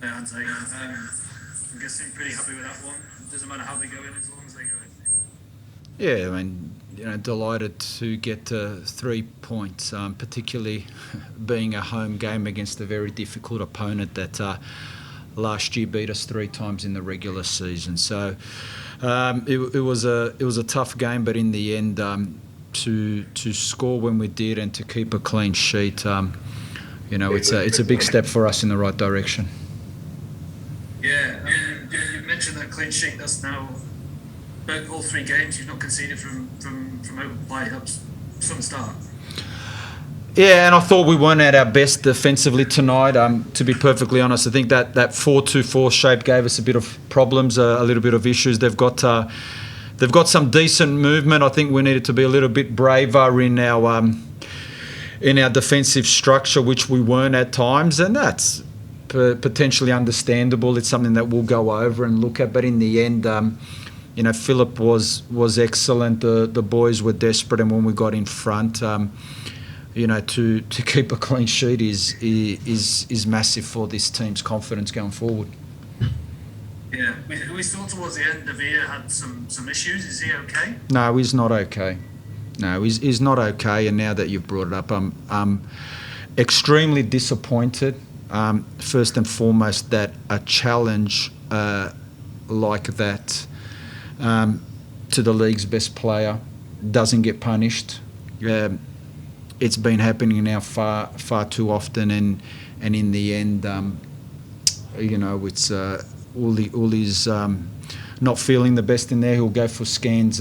Yeah, Ante. I'm guessing pretty happy with that one. It doesn't matter how they go in as long as they go in. Yeah, I mean, delighted to get 3 points, particularly being a home game against a very difficult opponent that last year beat us 3 times in the regular season. So it was a tough game, but in the end, to score when we did and to keep a clean sheet, it's a big step for us in the right direction. Yeah, I mean, you mentioned that clean sheet. That's now all 3 games you've not conceded from open play. That's some start. Yeah, and I thought we weren't at our best defensively tonight. To be perfectly honest, I think that 4-2-4 shape gave us a bit of problems, a little bit of issues. They've got some decent movement. I think we needed to be a little bit braver in our defensive structure, which we weren't at times, and that's potentially understandable. It's something that we'll go over and look at. But in the end, Philip was excellent. The boys were desperate, and when we got in front, to keep a clean sheet is massive for this team's confidence going forward. Yeah, we saw towards the end Davia had some issues. Is he okay? No, he's not okay. No, he's not okay. And now that you've brought it up, I'm extremely disappointed. First and foremost, that a challenge like that to the league's best player doesn't get punished. It's been happening now far too often, and in the end, it's Uli's not feeling the best in there. He'll go for scans,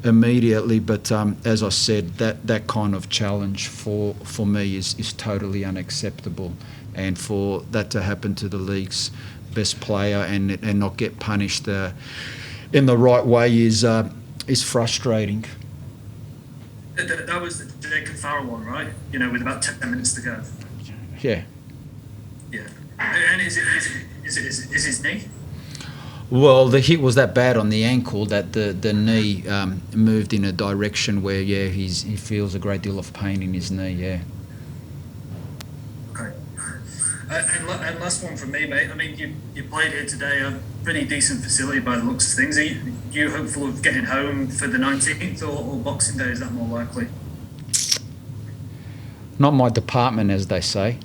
immediately. But as I said, that kind of challenge for me is totally unacceptable, and for that to happen to the league's best player and not get punished in the right way is frustrating. That was the Jacob Farrell one, right? With about 10 minutes to go. Yeah. Yeah. And is his knee? Well, the hit was that bad on the ankle that the knee moved in a direction where, he feels a great deal of pain in his knee, yeah. Okay. And last one from me, mate. I mean, you played here today, a pretty decent facility by the looks of things. Are you hopeful of getting home for the 19th or Boxing Day? Is that more likely? Not my department, as they say.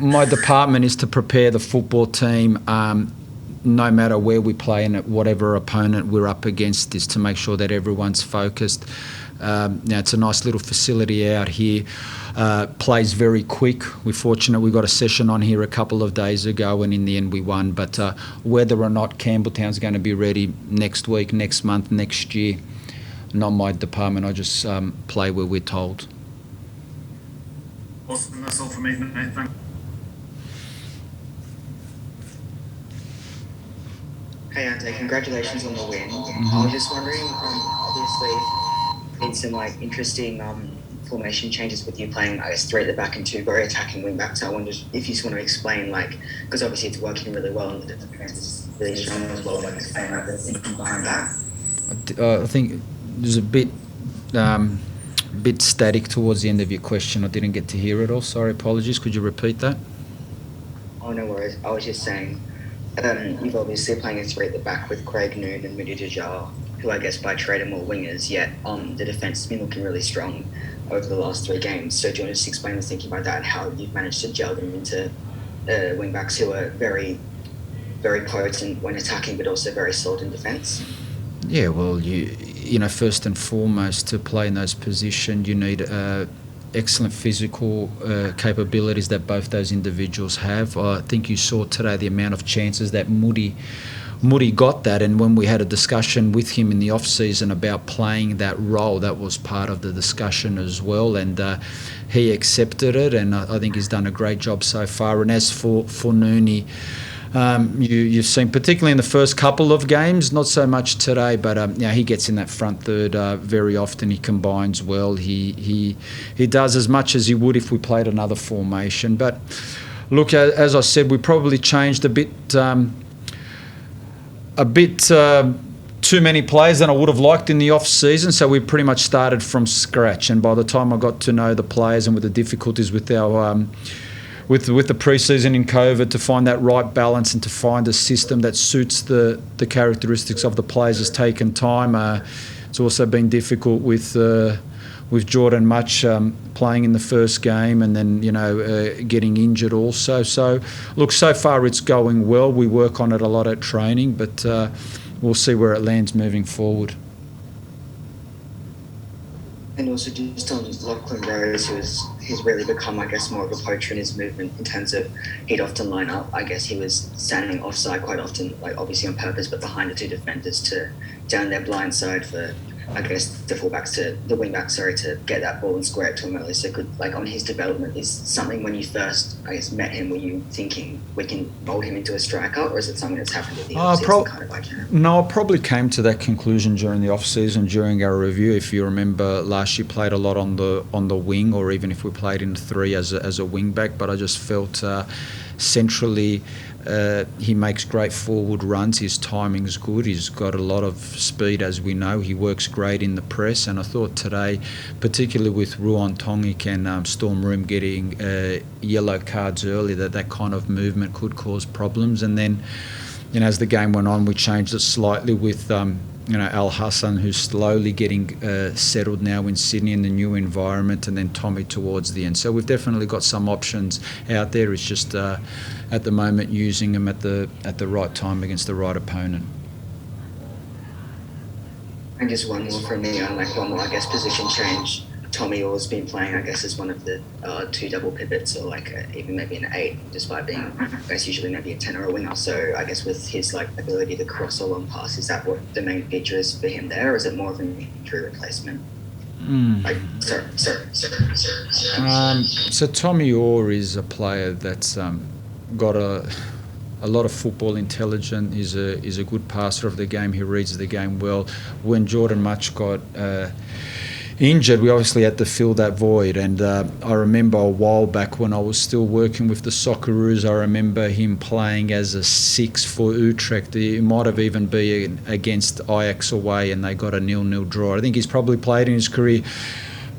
My department is to prepare the football team, no matter where we play and whatever opponent we're up against, is to make sure that everyone's focused. Now, it's a nice little facility out here. Plays very quick. We're fortunate we got a session on here a couple of days ago, and in the end we won. But whether or not Campbelltown's going to be ready next week, next month, next year, not my department. I just play where we're told. Awesome. That's all from me, mate. Thanks. Hey Ante, congratulations on the win. I was just wondering, obviously, been some interesting formation changes with you playing, I guess, 3 at the back and 2 very attacking wing backs. I wonder if you just want to explain, because obviously it's working really well and the defense is really strong as well. Explain the thinking behind that. I think there's a bit static towards the end of your question. I didn't get to hear it all. Sorry, apologies. Could you repeat that? Oh, no worries. I was just saying, you've obviously playing a 3 at the back with Craig Noon and Moody Dajjal, who I guess by trade are more wingers, yet the defence has been looking really strong over the last 3 games. So do you want to just explain the thinking about that and how you've managed to gel them into wing backs who are very, very potent when attacking, but also very solid in defence? Yeah, well, first and foremost, to play in those positions, you need excellent physical capabilities that both those individuals have. I think you saw today the amount of chances that Moody got that, and when we had a discussion with him in the off-season about playing that role, that was part of the discussion as well, and he accepted it, and I think he's done a great job so far. And as for Nooney, you've seen, particularly in the first couple of games, not so much today, but he gets in that front third very often. He combines well. He does as much as he would if we played another formation. But look, as I said, we probably changed a bit too many players than I would have liked in the off-season, so we pretty much started from scratch. And by the time I got to know the players and with the difficulties with our with the pre-season in COVID, to find that right balance and to find a system that suits the characteristics of the players has taken time. It's also been difficult with Jordan Much playing in the first game and then, getting injured also. So, look, so far it's going well. We work on it a lot at training, but we'll see where it lands moving forward. And also just on Lachlan Rose, he's really become, I guess, more of a poacher in his movement in terms of he'd often line up. I guess he was standing offside quite often, like obviously on purpose, but behind the two defenders to down their blind side for, I guess, the wingbacks, to get that ball and square it to him early. So good, like on his development, is something when you first, I guess, met him, were you thinking we can mould him into a striker, or is it something that's happened at the off-season kind of like? No, I probably came to that conclusion during the off-season, during our review. If you remember, last year played a lot on the wing, or even if we played in three as a wing-back, but I just felt centrally he makes great forward runs. His timing's good. He's got a lot of speed, as we know. He works great in the press, and I thought today, particularly with Ruan Tongik and Storm Room getting yellow cards early, that kind of movement could cause problems. And then, as the game went on, we changed it slightly with Al Hassan, who's slowly getting settled now in Sydney in the new environment, and then Tommy towards the end. So we've definitely got some options out there. It's just at the moment using them at the right time against the right opponent. And just one more from me on one more, I guess, position change. Tommy Orr's been playing, I guess, as one of the two double pivots, or even maybe an 8, despite being, I guess, usually maybe a 10 or a winger. So I guess with his ability to cross a long pass, is that what the main feature is for him there, or is it more of an injury replacement? So Tommy Orr is a player that's got a lot of football intelligence. Is a good passer of the game. He reads the game well. When Jordan Much got injured, we obviously had to fill that void, and I remember a while back when I was still working with the Socceroos, I remember him playing as a 6 for Utrecht. It might have even been against Ajax away, and they got a 0-0 draw. I think he's probably played in his career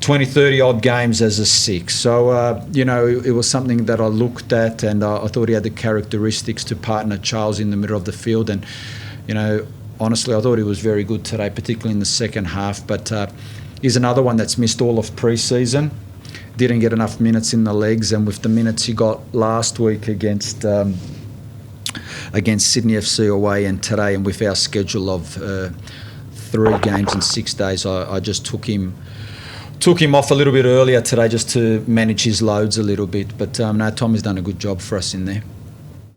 20, 30 odd games as a 6. So, it was something that I looked at, and I thought he had the characteristics to partner Charles in the middle of the field. And, honestly, I thought he was very good today, particularly in the second half. But he's another one that's missed all of pre-season, didn't get enough minutes in the legs, and with the minutes he got last week against Sydney FC away and today, and with our schedule of 3 games in 6 days, I just took him off a little bit earlier today just to manage his loads a little bit. But no, Tommy's done a good job for us in there.